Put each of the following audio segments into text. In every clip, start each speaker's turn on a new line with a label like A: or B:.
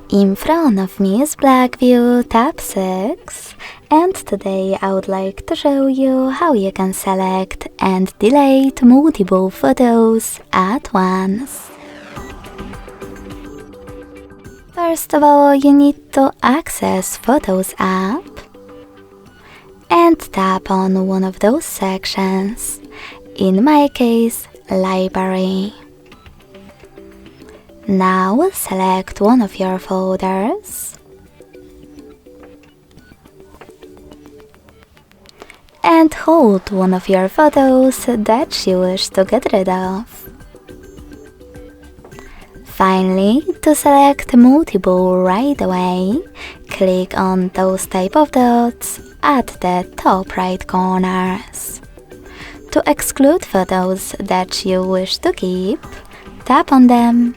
A: In front of me is Blackview Tab 6, and today I would like to show you how you can select and delete multiple photos at once. First of all, you need to access Photos app and tap on one of those sections, in my case, Library. Now select one of your folders and hold one of your photos that you wish to get rid of. Finally, to select multiple right away, click on those type of dots at the top right corners. To exclude photos that you wish to keep, tap on them.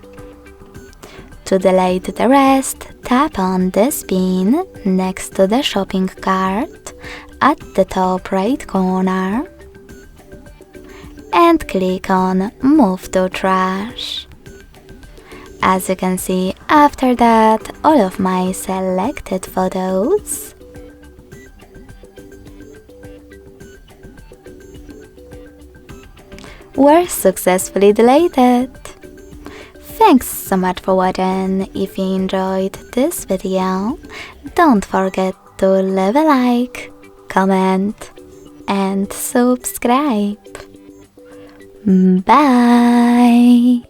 A: To delete the rest, tap on this pin next to the shopping cart at the top right corner and click on Move to Trash. As you can see, after that, all of my selected photos were successfully deleted. Thanks so much for watching. If you enjoyed this video, don't forget to leave a like, comment and subscribe. Bye!